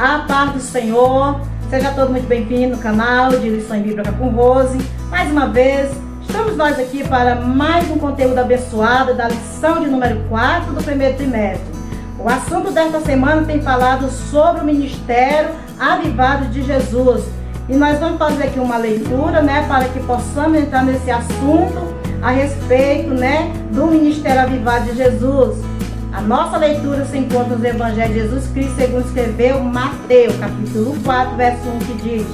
A paz do Senhor, seja todo muito bem-vindo no canal de Lição Bíblica com Rose. Mais uma vez, estamos nós aqui para mais um conteúdo abençoado da lição de número 4 do primeiro trimestre. O assunto desta semana tem falado sobre o ministério avivado de Jesus. E nós vamos fazer aqui uma leitura, para que possamos entrar nesse assunto a respeito, do ministério avivado de Jesus. A nossa leitura se encontra no Evangelho de Jesus Cristo, segundo escreveu Mateus, capítulo 4, verso 1, que diz: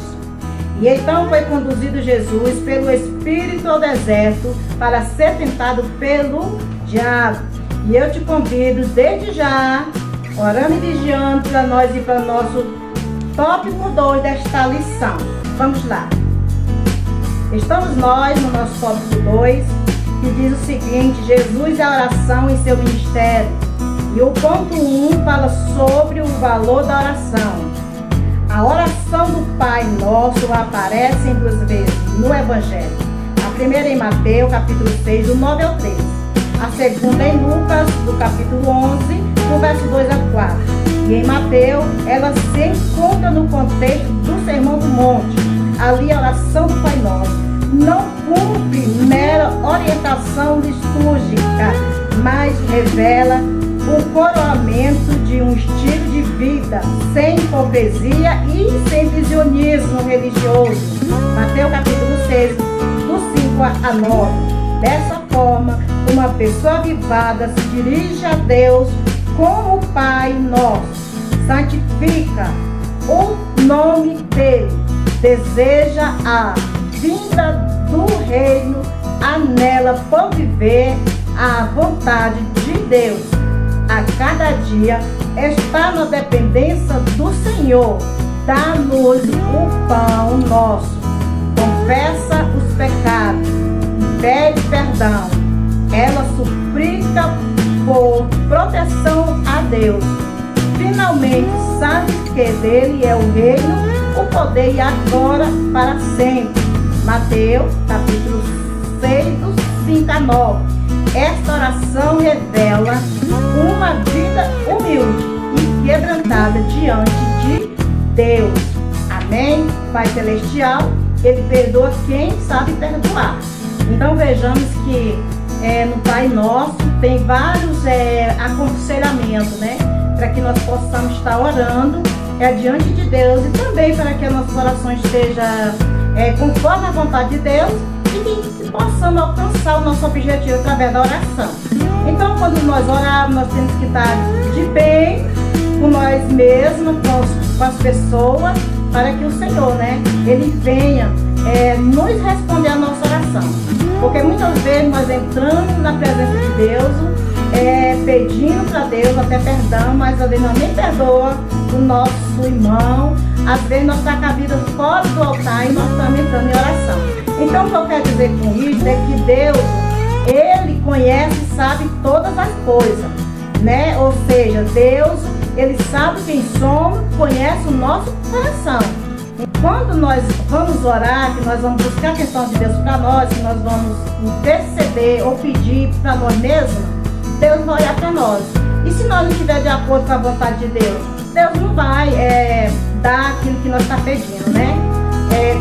E então foi conduzido Jesus pelo Espírito ao deserto para ser tentado pelo diabo. E eu te convido desde já, orando e vigiando para nós e para o nosso tópico 2 desta lição. Vamos lá. Estamos nós no nosso tópico 2, que diz o seguinte: Jesus e a oração em seu ministério. E o ponto 1 fala sobre o valor da oração. A oração do Pai Nosso aparece em 2 vezes no Evangelho. A primeira em Mateus, capítulo 6, do 9 ao 13. A segunda em Lucas, do capítulo 11, do verso 2 a 4. E em Mateus, ela se encontra no contexto do Sermão do Monte. Ali a oração do Pai Nosso não cumpre mera orientação litúrgica, mas revela o coroamento de um estilo de vida sem hipocrisia e sem visionismo religioso. Mateus capítulo 6, do 5 a 9. Dessa forma, uma pessoa avivada se dirige a Deus como o Pai Nosso, santifica o nome dele, deseja a vinda do reino, anela por viver a vontade de Deus. A cada dia está na dependência do Senhor. Dá-nos o pão nosso. Confessa os pecados, pede perdão. Ela suplica por proteção a Deus. Finalmente sabe que dele é o reino, o poder e a glória para sempre. Mateus capítulo 6, do 5 a 9. Esta oração revela uma vida humilde e quebrantada diante de Deus. Amém? Pai Celestial, Ele perdoa quem sabe perdoar. Então vejamos que no Pai Nosso tem vários aconselhamentos, para que nós possamos estar orando diante de Deus e também para que as nossas orações estejam conforme a vontade de Deus e que possamos alcançar o nosso objetivo através da oração. Então, quando nós orarmos, nós temos que estar de bem com nós mesmos, com as pessoas, para que o Senhor, Ele venha nos responder a nossa oração. Porque muitas vezes nós entramos na presença de Deus, pedindo para Deus até perdão, mas às vezes nós nem perdoa o nosso irmão. Às vezes nós estamos com a vida fora do altar e nós estamos entrando em oração. Então, o que eu quero dizer com isso é que Deus, Ele conhece e sabe todas as coisas, Ou seja, Deus, Ele sabe quem somos, conhece o nosso coração. E quando nós vamos orar, que nós vamos buscar a questão de Deus para nós, que nós vamos interceder ou pedir para nós mesmos, Deus vai olhar para nós. E se nós não estivermos de acordo com a vontade de Deus, Deus não vai dar aquilo que nós estamos pedindo,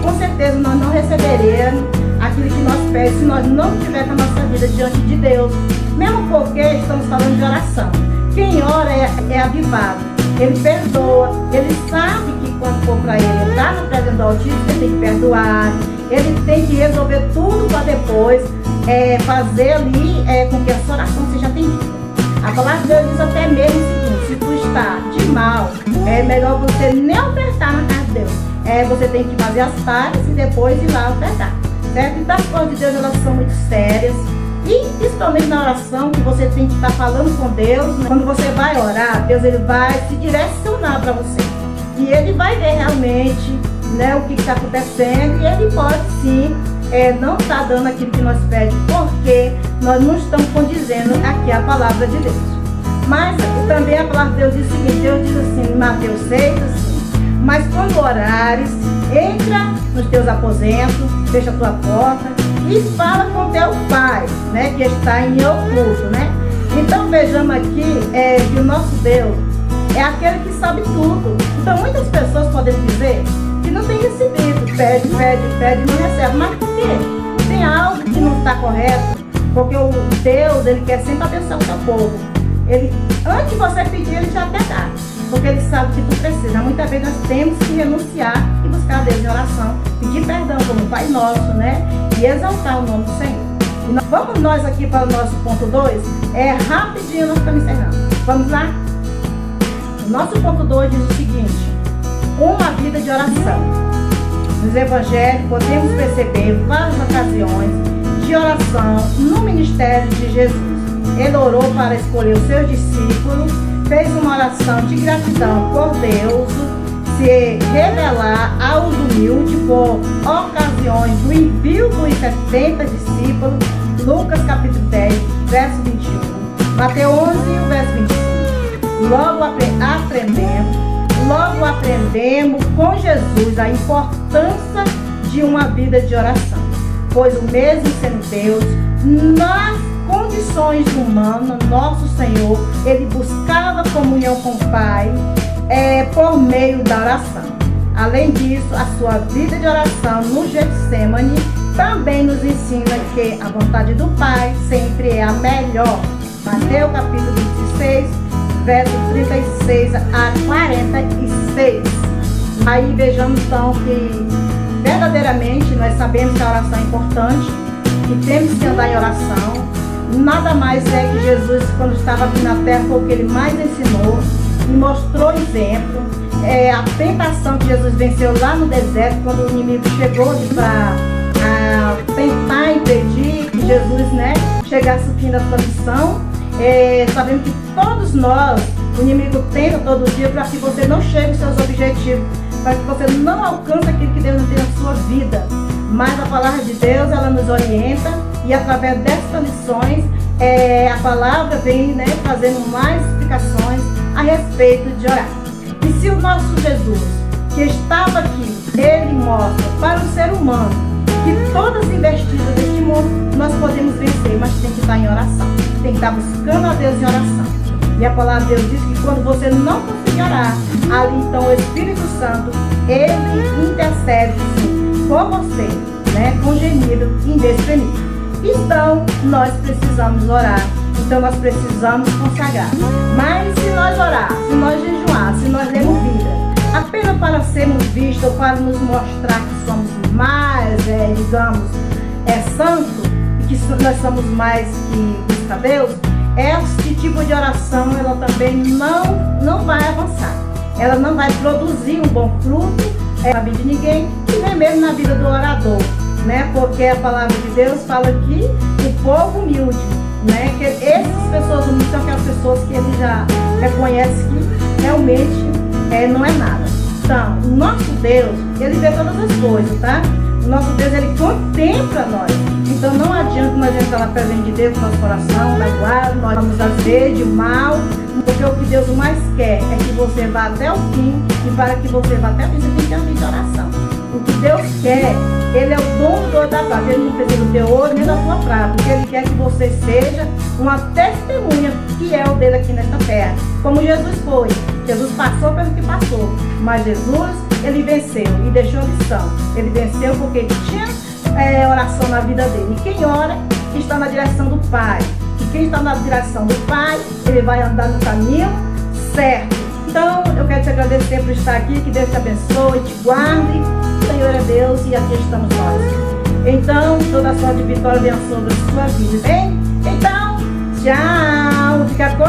com certeza nós não receberemos aquilo que nós pedimos se nós não tivermos com a nossa vida diante de Deus. Mesmo porque estamos falando de oração. Quem ora é avivado. Ele perdoa. Ele sabe que quando for para ele entrar no presença do Altíssimo, ele tem que perdoar. Ele tem que resolver tudo para depois fazer ali com que a sua oração seja atendida. A palavra de Deus diz até mesmo o seguinte: se tu está de mal, é melhor você nem ofertar na casa de Deus. Você tem que fazer as pazes e depois ir lá ofertar, certo? Então as coisas de Deus, elas são muito sérias. E principalmente na oração, que você tem que estar falando com Deus, Quando você vai orar, Deus, Ele vai se direcionar para você. E Ele vai ver realmente o que está acontecendo. E Ele pode sim não estar dando aquilo que nós pedimos, porque nós não estamos condizendo aqui a palavra de Deus. Mas também a palavra de Deus diz o seguinte: Deus diz assim, em Mateus 6, assim: mas quando orares, entra nos teus aposentos, fecha a tua porta e fala com teu Pai, que está em oculto, Então vejamos aqui que o nosso Deus, é aquele que sabe tudo. Então muitas pessoas podem dizer que não tem recebido, pede e não recebe. Mas por quê? Tem algo que não está correto, porque o Deus, ele quer sempre abençoar o seu povo. Ele, antes de você pedir, ele já até dá, porque ele sabe que tu precisa. Muitas vezes nós temos que renunciar e buscar a Deus em oração, pedir perdão como Pai Nosso, né? E exaltar o nome do Senhor. E vamos nós aqui para o nosso ponto 2, rapidinho nós estamos encerrando. Vamos lá? O nosso ponto 2 diz o seguinte: uma vida de oração. Nos evangelhos podemos perceber várias ocasiões de oração no ministério de Jesus. Ele orou para escolher os seus discípulos, fez uma oração de gratidão por Deus, se revelar aos humildes por ocasiões do envio dos 70 discípulos, Lucas capítulo 10, verso 21, Mateus 11, verso 25. Logo aprendemos com Jesus a importância de uma vida de oração, pois o mesmo sendo Deus, nas condições humanas, nosso Senhor, ele buscava comunhão com o Pai por meio da oração. Além disso, a sua vida de oração no Getsemane também nos ensina que a vontade do Pai sempre é a melhor. Mateus capítulo 26, verso 36 a 46. Aí vejamos então que verdadeiramente nós sabemos que a oração é importante, que temos que andar em oração. Nada mais é que Jesus, quando estava aqui na terra, foi o que ele mais ensinou e mostrou exemplo. A tentação que Jesus venceu lá no deserto, quando o inimigo chegou para tentar impedir que Jesus, né, chegasse ao fim da sua missão. Sabemos que todos nós, o inimigo tenta todo dia para que você não chegue aos seus objetivos, para que você não alcance aquilo que Deus tem na sua vida. Mas a palavra de Deus, ela nos orienta, e através destas lições, a palavra vem, né, fazendo mais explicações a respeito de orar. E se o nosso Jesus, que estava aqui, ele mostra para o ser humano que todas as investidas deste mundo nós podemos vencer, mas tem que estar em oração, tem que estar buscando a Deus em oração. E a palavra de Deus diz que quando você não conseguir orar, ali então o Espírito Santo, ele intercede sim, por você, né, com gemido inexprimível. Então, nós precisamos orar. Então, nós precisamos consagrar. Mas se nós orar, se nós jejuar, se nós lermos Bíblia, apenas para sermos vistos ou para nos mostrar que somos mais, digamos, santos, e que nós somos mais que busca Deus, esse tipo de oração, ela também não vai avançar. Ela não vai produzir um bom fruto na vida de ninguém, e nem mesmo na vida do orador. Né? Porque a palavra de Deus fala que o povo humilde, né? Que essas pessoas humildes são aquelas pessoas que ele já reconhece que realmente não é nada. Então, o nosso Deus, ele vê todas as coisas, tá? O nosso Deus, ele contempla nós. Então não adianta nós entrar na presença de Deus no nosso coração, magoado, nós vamos às vezes o mal, porque o que Deus mais quer é que você vá até o fim, e para que você vá até o fim, você tem que ter uma vida de oração. O que Deus quer, ele é o dono do ouro da prata. Ele não precisa do teu ouro nem da tua prata, porque ele quer que você seja uma testemunha fiel dele aqui nesta terra, como Jesus foi. Jesus passou pelo que passou, mas Jesus, ele venceu e deixou lição. Ele venceu porque tinha oração na vida dele. E quem ora está na direção do Pai. E quem está na direção do Pai, ele vai andar no caminho certo. Então, eu quero te agradecer por estar aqui. Que Deus te abençoe, te guarde. O Senhor é Deus e aqui estamos nós. Então, toda a sorte de vitória venha sobre a sua vida, bem? Então, tchau! Fica com